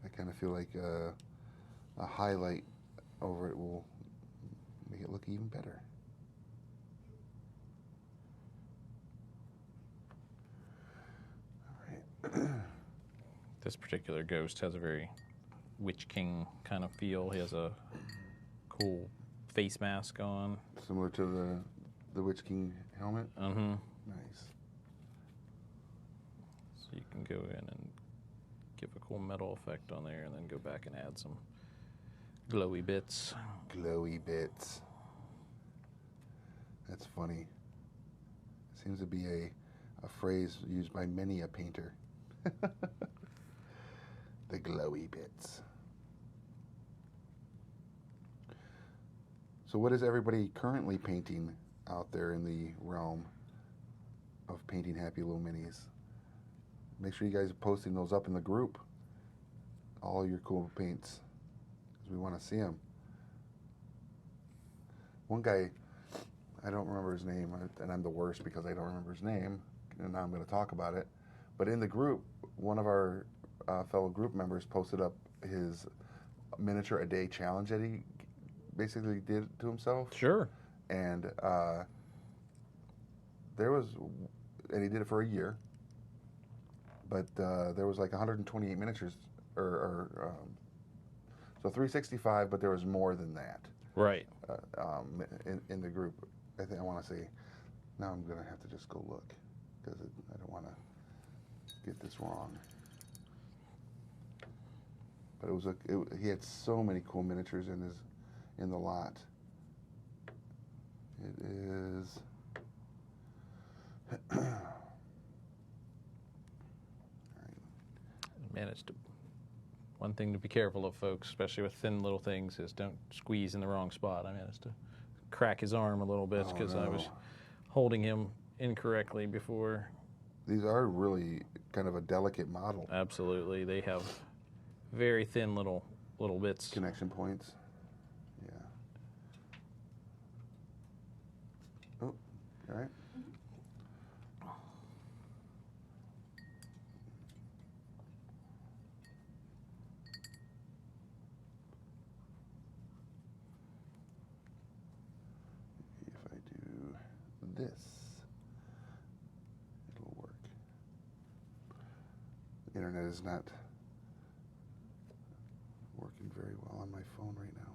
I kind of feel like a highlight over it will make it look even better. All right. This particular ghost has a very Witch King kind of feel. He has a cool face mask on. Similar to the Witch King helmet? Mm-hmm. Nice. So you can go in and give a cool metal effect on there and then go back and add some glowy bits. Glowy bits. That's funny. Seems to be a phrase used by many a painter. The glowy bits. So what is everybody currently painting out there in the realm of painting happy little minis? Make sure you guys are posting those up in the group. All your cool paints, because we want to see them. One guy, I don't remember his name, and I'm the worst because I don't remember his name, and now I'm going to talk about it. But in the group, one of our fellow group members posted up his miniature a day challenge that he basically did to himself. Sure. And and he did it for a year. But there was like 128 miniatures, so 365, but there was more than that. Right. In the group. I want to say, now I'm going to have to just go look, because I don't want to get this wrong. But he had so many cool miniatures in the lot. It is Managed to. One thing to be careful of, folks, especially with thin little things, is don't squeeze in the wrong spot. I managed to crack his arm a little bit because I was holding him incorrectly before. These are really kind of a delicate model. Absolutely. They have very thin little bits. Connection points. Yeah. Oh, all right. If I do this, it'll work. The internet is not working very well on my phone right now.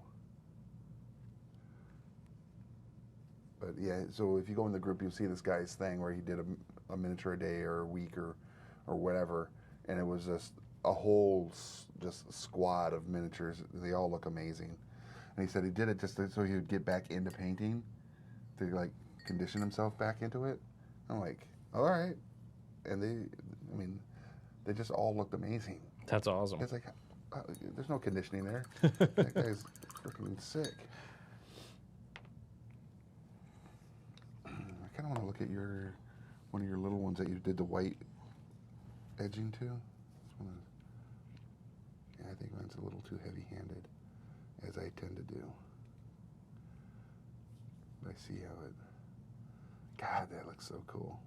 But yeah, so if you go in the group, you'll see this guy's thing where he did a miniature a day or a week or whatever, and it was just a whole just squad of miniatures. They all look amazing. And he said he did it just so he would get back into painting, to like condition himself back into it. I'm like, all right. And they just all looked amazing. That's awesome. It's like, there's no conditioning there. That guy's freaking sick. I kind of want to look at one of your little ones that you did the white edging to. Yeah, I think mine's a little too heavy-handed, as I tend to do. But I see how it. God, that looks so cool.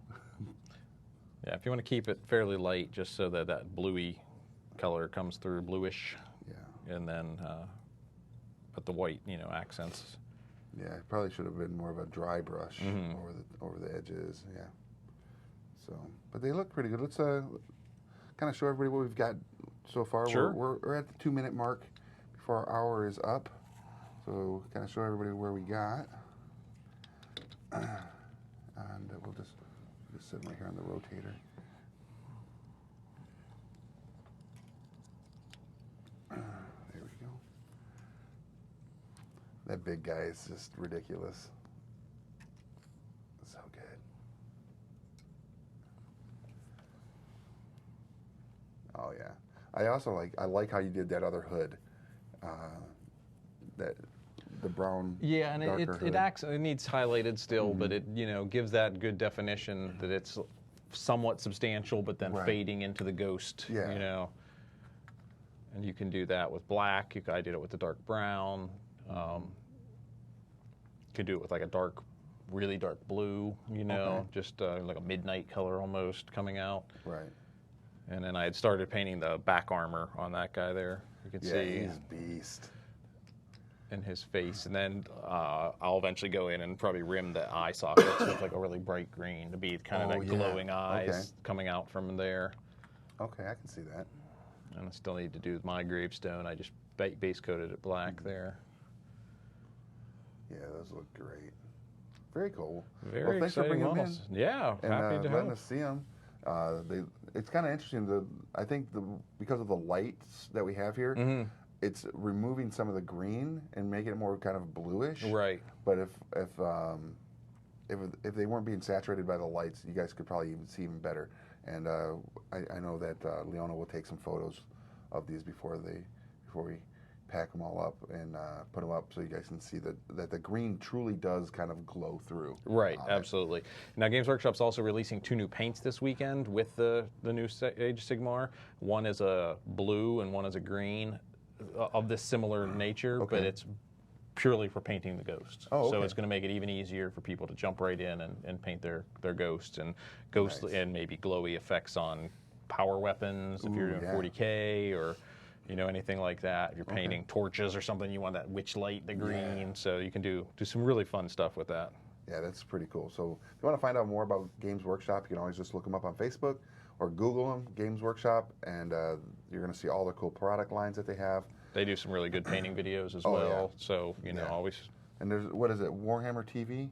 Yeah, if you want to keep it fairly light, just so that bluey color comes through, bluish. Yeah. And then put the white, accents. Yeah, it probably should have been more of a dry brush over the edges. Yeah. So, but they look pretty good. Let's kind of show everybody what we've got so far. Sure. We're at the 2-minute mark before our hour is up. So, kind of show everybody where we got, and we'll just sit right here on the rotator. There we go. That big guy is just ridiculous. So good. Oh yeah. I also like how you did that other hood. The brown. Yeah, and it needs highlighted still, but it gives that good definition that it's somewhat substantial, but then fading into the ghost. Yeah. And you can do that with black. I did it with the dark brown. Could do it with like a really dark blue. Just like a midnight color almost coming out. Right. And then I had started painting the back armor on that guy there. You can see. Yeah, he's a beast. In his face, and then I'll eventually go in and probably rim the eye sockets with like a really bright green to be kind of that glowing eyes coming out from there. Okay, I can see that. And I still need to do my gravestone. I just base coated it black there. Yeah, those look great. Very cool. Very thanks for exciting bringing models. them in. Yeah, and, happy to letting help. us see them. It's kind of interesting. I think because of the lights that we have here, it's removing some of the green and making it more kind of bluish. Right. But if they weren't being saturated by the lights, you guys could probably even see even better. And I know that Leona will take some photos of these before we pack them all up and put them up so you guys can see that the green truly does kind of glow through. Right, absolutely. Now, Games Workshop's also releasing 2 new paints this weekend with the new Age of Sigmar. One is a blue and one is a green of this similar nature, but it's purely for painting the ghosts. Oh, okay. So it's going to make it even easier for people to jump right in and paint their ghosts and and maybe glowy effects on power weapons, if you're doing yeah. 40K or anything like that. If you're painting torches or something, you want that witch light, the green. So you can do some really fun stuff with that. Yeah, that's pretty cool. So if you want to find out more about Games Workshop, you can always just look them up on Facebook or Google them, Games Workshop, and you're going to see all the cool product lines that they have. They do some really good painting videos as well. Yeah. So, always. And there's, what is it, Warhammer TV?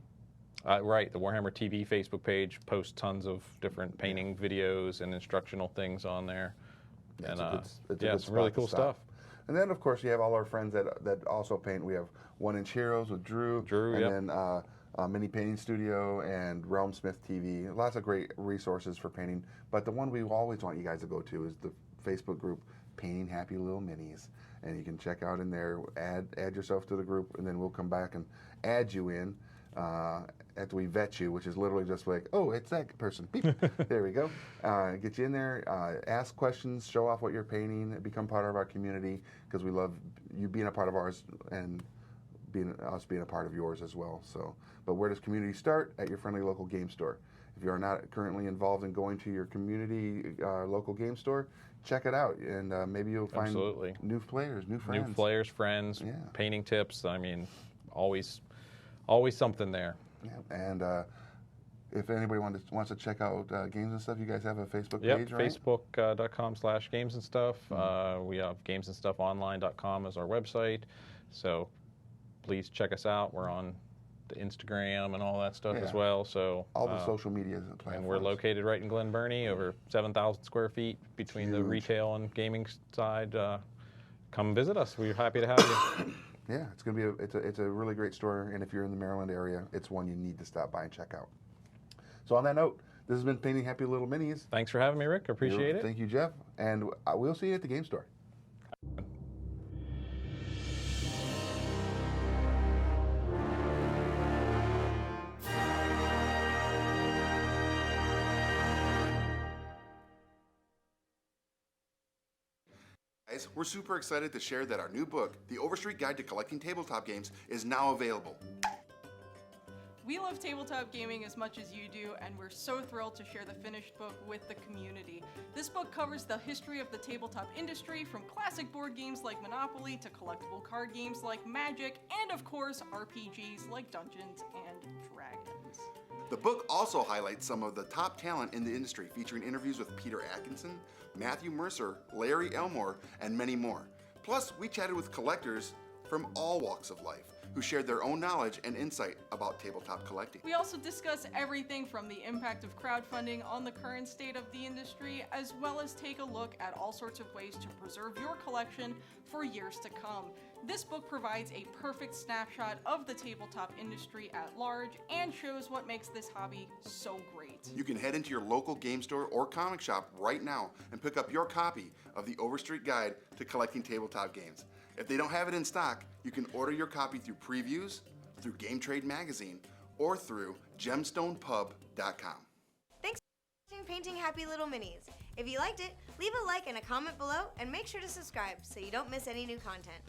Right, the Warhammer TV Facebook page posts tons of different painting videos and instructional things on there. Yeah, and it's a good some really spot to cool stop. stuff. And then, of course, you have all our friends that also paint. We have 1 Inch Heroes with Drew, and then Mini Painting Studio and Realm Smith TV. Lots of great resources for painting. But the one we always want you guys to go to is the Facebook group, Painting Happy Little Minis. And you can check out in there, add yourself to the group, and then we'll come back and add you in after we vet you, which is literally just like, oh, it's that person. Beep. There we go. Get you in there, ask questions, show off what you're painting, become part of our community, because we love you being a part of ours and us being a part of yours as well. So, but where does community start? At your friendly local game store. If you are not currently involved in going to your community local game store, check it out, and maybe you'll find new players, new friends. New players, friends, painting tips. I mean, always something there. Yeah, and if anybody wants to check out games and stuff, you guys have a Facebook page, right? Facebook.com/games and stuff. We have gamesandstuffonline.com as our website. So please check us out. We're on the Instagram and all that stuff as well. So all the social media platforms. And we're located right in Glen Burnie, over 7,000 square feet between the retail and gaming side. Come visit us. We're happy to have you. Yeah, it's gonna be it's a really great store, and if you're in the Maryland area, it's one you need to stop by and check out. So on that note, this has been Painting Happy Little Minis. Thanks for having me, Rick. Appreciate it. Thank you, Jeff, and we'll see you at the game store. Guys, we're super excited to share that our new book, The Overstreet Guide to Collecting Tabletop Games, is now available. We love tabletop gaming as much as you do, and we're so thrilled to share the finished book with the community. This book covers the history of the tabletop industry, from classic board games like Monopoly to collectible card games like Magic, and of course RPGs like Dungeons and Dragons. The book also highlights some of the top talent in the industry, featuring interviews with Peter Atkinson, Matthew Mercer, Larry Elmore, and many more. Plus, we chatted with collectors from all walks of life who shared their own knowledge and insight about tabletop collecting. We also discuss everything from the impact of crowdfunding on the current state of the industry, as well as take a look at all sorts of ways to preserve your collection for years to come. This book provides a perfect snapshot of the tabletop industry at large and shows what makes this hobby so great. You can head into your local game store or comic shop right now and pick up your copy of the Overstreet Guide to Collecting Tabletop Games. If they don't have it in stock, you can order your copy through Previews, through Game Trade Magazine, or through gemstonepub.com. Thanks for watching Painting Happy Little Minis. If you liked it, leave a like and a comment below, and make sure to subscribe so you don't miss any new content.